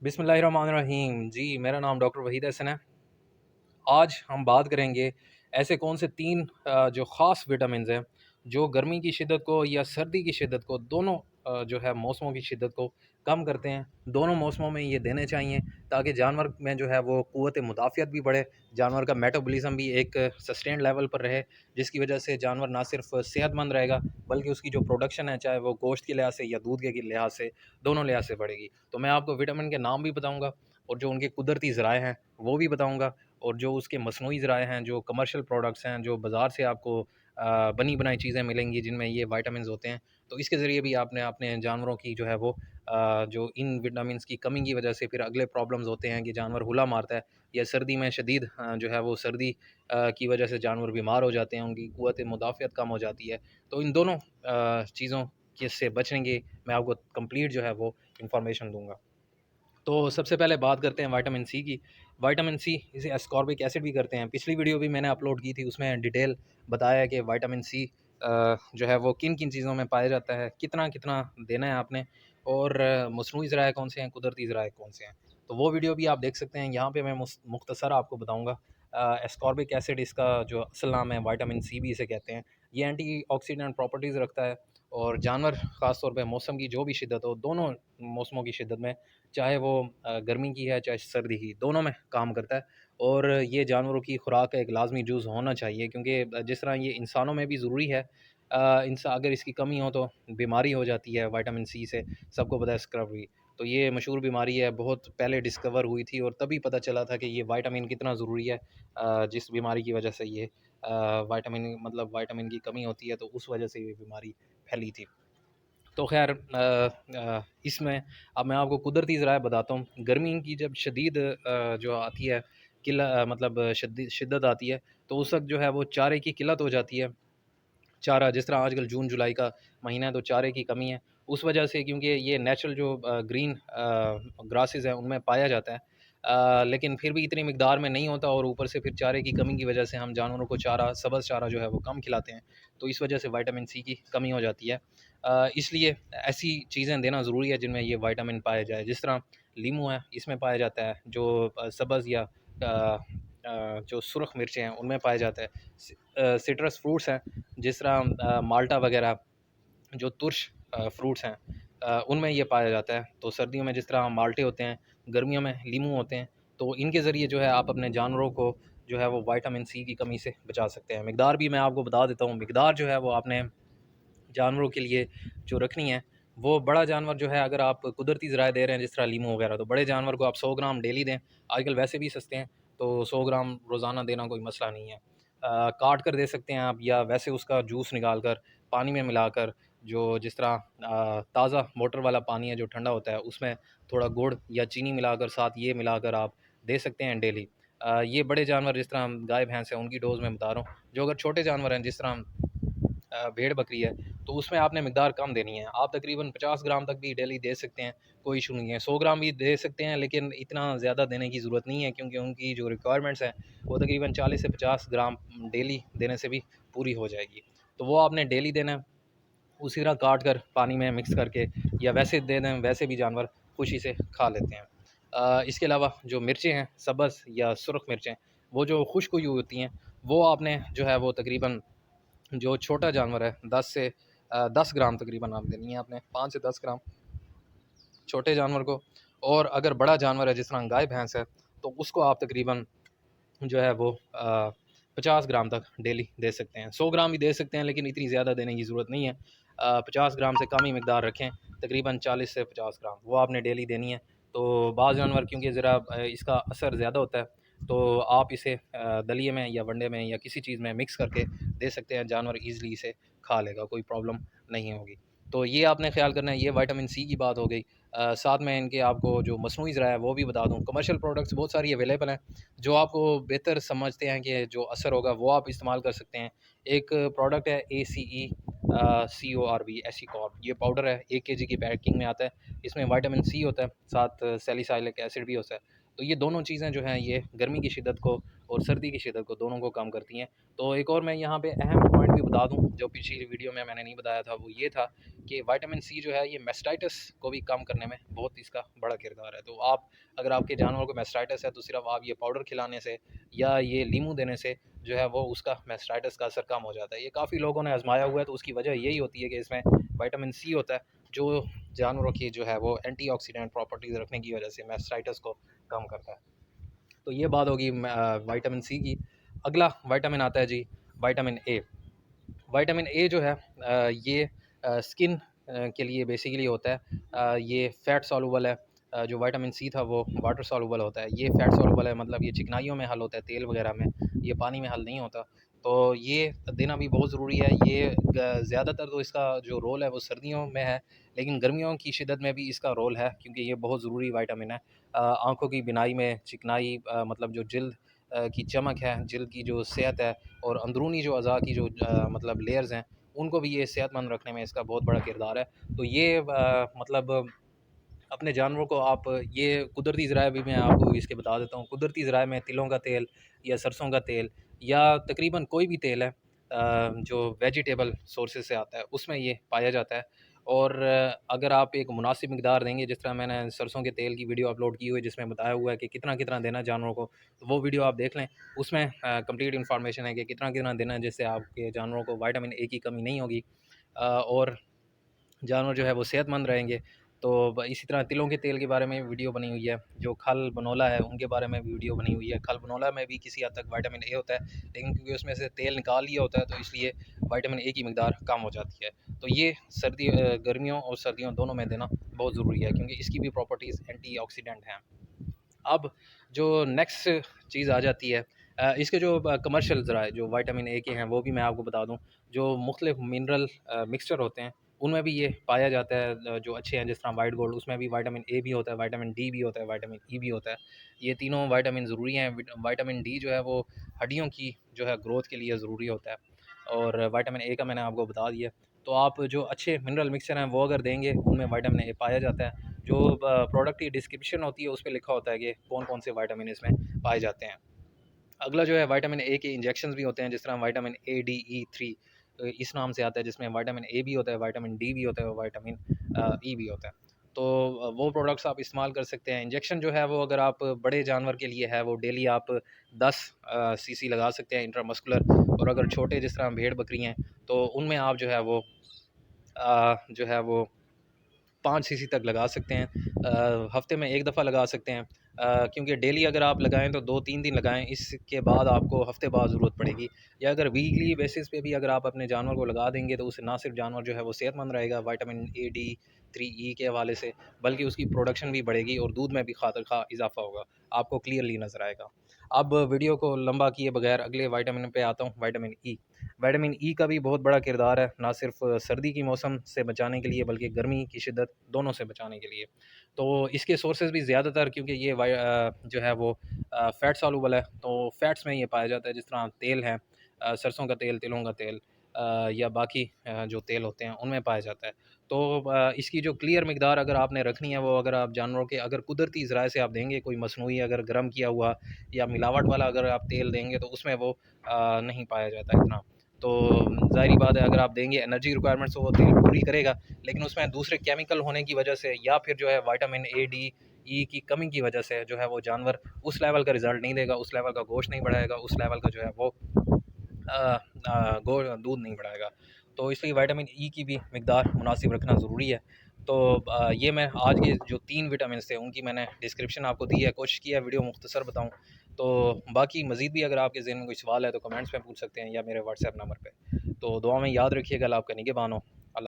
बिस्मिल्लाहिर्रहमानिर्रहीम। जी, मेरा नाम डॉक्टर वहीद हसन है। आज हम बात करेंगे ऐसे कौन से तीन जो ख़ास विटामिन्स हैं जो गर्मी की शिद्दत को या सर्दी की शिद्दत को दोनों जो है मौसमों की शिद्दत को कम करते हैं। दोनों मौसमों में ये देने चाहिए ताकि जानवर में जो है वो क़ुव्वत मुदाफ़ियत भी बढ़े, जानवर का मेटाबॉलिज़्म भी एक सस्टेन्ड लेवल पर रहे, जिसकी वजह से जानवर ना सिर्फ सेहतमंद रहेगा बल्कि उसकी जो प्रोडक्शन है, चाहे वो गोश्त के लिहाज से या दूध के लिहाज से, दोनों लिहाज से बढ़ेगी। तो मैं आपको विटामिन के नाम भी बताऊँगा और जो उनके कुदरती ज़राए हैं वो भी बताऊँगा, और जो उसके मसनूई ज़राए हैं, जो कमर्शियल प्रोडक्ट्स हैं, जो बाज़ार से आपको बनी बनाई चीज़ें मिलेंगी जिनमें ये विटामिन्स होते हैं, तो इसके ज़रिए भी आपने अपने जानवरों की जो है वो जो इन विटामिन्स की कमी की वजह से फिर अगले प्रॉब्लम्स होते हैं कि जानवर हुला मारता है या सर्दी में शदीद जो है वो सर्दी की वजह से जानवर बीमार हो जाते हैं, उनकी क़ुव्वत मुदाफ़ियत कम हो जाती है। तो इन दोनों चीज़ों के से बचने की मैं आपको कंप्लीट जो है वो इन्फॉर्मेशन दूँगा। तो सबसे पहले बात करते हैं विटामिन सी की। विटामिन सी इसे एस्कॉर्बिक एसिड भी करते हैं। पिछली वीडियो भी मैंने अपलोड की थी, उसमें डिटेल बताया है कि विटामिन सी जो है वो किन-किन चीज़ों में पाया जाता है, कितना-कितना देना है आपने, और मसनूई ज़राए कौन से हैं, कुदरती ज़राए कौन से हैं। तो वो वीडियो भी आप देख सकते हैं। यहाँ पे मैं मुख्तसर आपको बताऊँगा। एस्कॉर्बिक एसिड इसका जो असल नाम है, विटामिन सी भी इसे कहते हैं। ये एंटीऑक्सीडेंट प्रॉपर्टीज़ रखता है और जानवर ख़ास तौर पे मौसम की जो भी शिद्दत हो, दोनों मौसमों की शिद्दत में, चाहे वो गर्मी की है चाहे सर्दी की, दोनों में काम करता है। और ये जानवरों की खुराक का एक लाज़मी जुज़ होना चाहिए, क्योंकि जिस तरह ये इंसानों में भी ज़रूरी है, अगर इसकी कमी हो तो बीमारी हो जाती है विटामिन सी से। सबको पता है स्क्रबी, तो ये मशहूर बीमारी है, बहुत पहले डिस्कवर हुई थी और तभी पता चला था कि ये विटामिन कितना ज़रूरी है। जिस बीमारी की वजह से ये विटामिन की कमी होती है, तो उस वजह से ये बीमारी फैली थी। तो ख़ैर इसमें अब मैं आपको कुदरती ज़राए बताता हूँ। गर्मी की जब शदीद जो आती है, शिद्दत आती है, तो उस वक़्त जो है वो चारे की किल्लत हो जाती है। चारा जिस तरह आजकल जून जुलाई का महीना है, तो चारे की कमी है। उस वजह से, क्योंकि ये नेचुरल जो ग्रीन ग्रासेस हैं उनमें पाया जाता है, लेकिन फिर भी इतनी मिकदार में नहीं होता, और ऊपर से फिर चारे की कमी की वजह से हम जानवरों को सब्ज़ चारा जो है वो कम खिलाते हैं, तो इस वजह से विटामिन सी की कमी हो जाती है। इसलिए ऐसी चीज़ें देना ज़रूरी है जिनमें ये विटामिन पाया जाए। जिस तरह लीमू है, इसमें पाया जाता है, जो सब्ज़ या जो सुर्ख मिर्चें हैं उनमें पाया जाता है। सिट्रस फ्रूट्स हैं, जिस तरह माल्टा वगैरह, जो तुर्श फ्रूट्स हैं, उनमें ये पाया जाता है। तो सर्दियों में जिस तरह माल्टे होते हैं, गर्मियों में लीमू होते हैं, तो इनके ज़रिए जो है आप अपने जानवरों को जो है वो विटामिन सी की कमी से बचा सकते हैं। मिकदार भी मैं आपको बता देता हूँ। मिकदार जो है वो आपने जानवरों के लिए जो रखनी है, वो बड़ा जानवर जो है, अगर आप कुदरती ज़राए दे रहे हैं जिस तरह लीमू वगैरह, तो बड़े जानवर को आप 100 ग्राम डेली दें। आजकल वैसे भी सस्ते हैं, तो 100 ग्राम रोज़ाना देना कोई मसला नहीं है। काट कर दे सकते हैं आप, या वैसे उसका जूस निकाल कर पानी में मिलाकर, जो जिस तरह ताज़ा मोटर वाला पानी है जो ठंडा होता है, उसमें थोड़ा गुड़ या चीनी मिलाकर, साथ ये मिलाकर आप दे सकते हैं डेली। ये बड़े जानवर जिस तरह गाय भैंस है उनकी डोज़ मैं बता रहा हूँ। जो अगर छोटे जानवर हैं, जिस तरह भेड़ बकरी है, तो उसमें आपने मिकदार कम देनी है। आप तकरीबन 50 ग्राम तक भी डेली दे सकते हैं, कोई इशू नहीं है। 100 ग्राम भी दे सकते हैं, लेकिन इतना ज़्यादा देने की ज़रूरत नहीं है, क्योंकि उनकी जो रिक्वायरमेंट्स हैं वो तकरीबन 40 से 50 ग्राम डेली देने से भी पूरी हो जाएगी। तो वो आपने डेली देना है, उसी तरह काट कर पानी में मिक्स करके, या वैसे दे दें, वैसे भी जानवर खुशी से खा लेते हैं। इसके अलावा जो मिर्चें हैं, सब्ज़ या सुर्ख मिर्चें, वो जो खुश्क हुई होती हैं, वो आपने जो है वो तकरीबन, जो छोटा जानवर है, 10 ग्राम तकरीबन आप देनी है आपने, 5 से 10 ग्राम छोटे जानवर को। और अगर बड़ा जानवर है जिस तरह गाय भैंस है, तो उसको आप तकरीबन जो है वो 50 ग्राम तक डेली दे सकते हैं। 100 ग्राम भी दे सकते हैं, लेकिन इतनी ज़्यादा देने की ज़रूरत नहीं है। 50 ग्राम से कम ही मिकदार रखें, तकरीबन 40 से 50 ग्राम वो आपने डेली देनी है। तो बाज़ जानवर, क्योंकि ज़रा इसका असर ज़्यादा होता है, तो आप इसे दलिए में या वनडे में या किसी चीज़ में मिक्स करके दे सकते हैं। जानवर ईज़िली इसे खा लेगा, कोई प्रॉब्लम नहीं होगी। तो ये आपने ख़्याल करना है। ये विटामिन सी की बात हो गई। साथ में इनके आपको जो मसनूई ज़राए है वो भी बता दूँ। कमर्शियल प्रोडक्ट्स बहुत सारी अवेलेबल हैं, जो आपको बेहतर समझते हैं कि जो असर होगा वो आप इस्तेमाल कर सकते हैं। एक प्रोडक्ट है ACE CORB एसीकॉर्ब, ये पाउडर है, 1 केजी की पैकिंग में आता है। इसमें विटामिन सी होता है, साथ सैलिसाइलिक एसिड भी होता है। तो ये दोनों चीज़ें जो हैं ये गर्मी की शिद्दत को और सर्दी की शिद्दत को दोनों को कम करती हैं। तो एक और मैं यहाँ पे अहम पॉइंट भी बता दूँ जो पिछली वीडियो में मैंने नहीं बताया था, वो ये था कि विटामिन सी जो है ये मैस्टाइटिस को भी कम करने में बहुत इसका बड़ा किरदार है। तो आप अगर आपके जानवर को मैस्टाइटिस है तो सिर्फ आप ये पाउडर खिलाने से या ये लीमू देने से जो है वो उसका मैस्टाइटिस का असर कम हो जाता है। ये काफ़ी लोगों ने आजमाया हुआ है, तो उसकी वजह यही होती है कि इसमें विटामिन सी होता है जो जानवरों की जो है वो एंटीऑक्सीडेंट प्रॉपर्टीज़ रखने की वजह से मैस्टाइटिस को कम करता है। तो ये बात होगी विटामिन सी की। अगला विटामिन आता है जी विटामिन ए। विटामिन ए जो है ये स्किन के लिए बेसिकली होता है। ये फैट सॉल्युबल है। जो विटामिन सी था वो वाटर सॉल्युबल होता है, ये फैट सॉल्युबल है, मतलब ये चिकनाइयों में हल होता है, तेल वगैरह में, ये पानी में हल नहीं होता। तो ये देना भी बहुत ज़रूरी है। ये ज़्यादातर तो इसका जो रोल है वो सर्दियों में है, लेकिन गर्मियों की शिदत में भी इसका रोल है क्योंकि ये बहुत ज़रूरी विटामिन है। आँखों की बिनाई में चिकनाई, मतलब जो जिल्द की चमक है, जिल्द की जो सेहत है और अंदरूनी जो अज़ा की जो मतलब लेयर्स हैं, उनको भी ये सेहतमंद रखने में इसका बहुत बड़ा किरदार है। तो ये मतलब अपने जानवरों को आप ये कुदरती ज़राए भी मैं आपको इसके बता देता हूँ। कुदरती ज़राए में तिलों का तेल या सरसों का तेल या तकरीबन कोई भी तेल है जो वेजिटेबल सोर्सेज़ से आता है, उसमें ये पाया जाता है। और अगर आप एक मुनासिब मिकदार देंगे, जिस तरह मैंने सरसों के तेल की वीडियो अपलोड की हुई है जिसमें बताया हुआ है कि कितना-कितना देना है जानवरों को, तो वो वीडियो आप देख लें। उसमें कंप्लीट इन्फॉर्मेशन है कि कितना-कितना देना है, जिससे आपके जानवरों को विटामिन ए की कमी नहीं होगी और जानवर जो है वो सेहतमंद रहेंगे। तो इसी तरह तिलों के तेल के बारे में वीडियो बनी हुई है, जो खल बनोला है उनके बारे में वीडियो बनी हुई है। खल बनोला में भी किसी हद तक विटामिन ए होता है, लेकिन क्योंकि उसमें से तेल निकाल लिया होता है तो इसलिए विटामिन ए की मकदार कम हो जाती है। तो ये गर्मियों और सर्दियों दोनों में देना बहुत ज़रूरी है क्योंकि इसकी भी प्रॉपर्टीज़ एंटीऑक्सीडेंट हैं। अब जो नेक्स्ट चीज़ आ जाती है, इसके जो कमर्शियल ज़राए जो विटामिन ए के हैं वो भी मैं आपको बता दूं। जो मुख्तलिफ मिनरल मिक्सचर होते हैं उनमें भी ये पाया जाता है, जो अच्छे हैं, जिस तरह वाइट गोल्ड, उसमें भी विटामिन ए भी होता है, विटामिन डी भी होता है, विटामिन ई भी होता है। ये तीनों विटामिन ज़रूरी हैं। विटामिन डी जो है वो हड्डियों की जो है ग्रोथ के लिए ज़रूरी होता है और विटामिन ए का मैंने आपको बता दिया। तो आप जो अच्छे मिनरल मिक्सचर हैं वो अगर देंगे, उनमें विटामिन ए पाया जाता है। जो प्रोडक्ट की डिस्क्रिप्शन होती है उस पे लिखा होता है कि कौन-कौन से विटामिन इसमें पाए जाते हैं। अगला जो है विटामिन ए के इंजेक्शंस भी होते हैं, जिस तरह विटामिन ए, डी, ई 3 इस नाम से आता है, जिसमें विटामिन ए भी होता है, विटामिन डी भी होता है और विटामिन ई भी होता है। तो वो प्रोडक्ट्स आप इस्तेमाल कर सकते हैं। इंजेक्शन जो है वो अगर आप बड़े जानवर के लिए है वो डेली आप 10 सीसी लगा सकते हैं इंट्रामस्कुलर, और अगर छोटे जिस तरह भेड़ बकरी हैं तो उनमें आप जो है वो जो है वो 5 सीसी तक लगा सकते हैं। हफ़्ते में 1 दफ़ा लगा सकते हैं, क्योंकि डेली अगर आप लगाएँ तो 2-3 दिन लगाएँ, इसके बाद आपको हफ़्ते बाद ज़रूरत पड़ेगी। या अगर वीकली बेसिस पे भी अगर आप अपने जानवर को लगा देंगे तो उससे ना सिर्फ जानवर जो है वो सेहतमंद रहेगा विटामिन ए, डी, 3 ई के हवाले से, बल्कि उसकी प्रोडक्शन भी बढ़ेगी और दूध में भी खातर-खा इज़ाफ़ा होगा, आपको क्लियरली नज़र आएगा। अब वीडियो को लंबा किए बगैर अगले विटामिन पे आता हूँ, विटामिन ई। विटामिन ई का भी बहुत बड़ा किरदार है, ना सिर्फ सर्दी की मौसम से बचाने के लिए बल्कि गर्मी की शिद्दत दोनों से बचाने के लिए। तो इसके सोर्सेज़ भी ज़्यादातर, क्योंकि ये जो है वो फ़ैट सॉल्युबल है, तो फ़ैट्स में ये पाया जाता है, जिस तरह तेल है, सरसों का तेल, तिलों का तेल, या बाकी जो तेल होते हैं उनमें पाया जाता है। तो इसकी जो क्लियर मिकदार अगर आपने रखनी है, वो अगर आप जानवरों के अगर कुदरती ज़राए से आप देंगे, कोई मसनूई अगर गर्म किया हुआ या मिलावट वाला अगर आप तेल देंगे तो उसमें वो नहीं पाया जाता इतना। तो ज़ाहिर-सी बात है, अगर आप देंगे एनर्जी रिक्वायरमेंट्स तो वो तेल पूरी करेगा, लेकिन उसमें दूसरे केमिकल होने की वजह से या फिर जो है विटामिन ए, डी, ई की कमी की वजह से जो है वो जानवर उस लेवल का रिज़ल्ट नहीं देगा, उस लेवल का गोश्त नहीं बढ़ाएगा, उस लेवल का जो है वो गो दूध नहीं बढ़ाएगा। तो इसलिए विटामिन ई की भी मिकदार मुनासिब रखना ज़रूरी है। तो ये मैं आज के जो 3 विटामिन्स थे उनकी मैंने डिस्क्रिप्शन आपको दी है, कोशिश की है वीडियो मुख्तसर बताऊँ। तो बाकी मज़ीद भी अगर आपके ज़हन में कोई सवाल है तो कमेंट्स में पूछ सकते हैं या मेरे व्हाट्सएप नंबर पे। तो दुआ में याद रखिएगा। अल्लाह आपका निगहबान हो।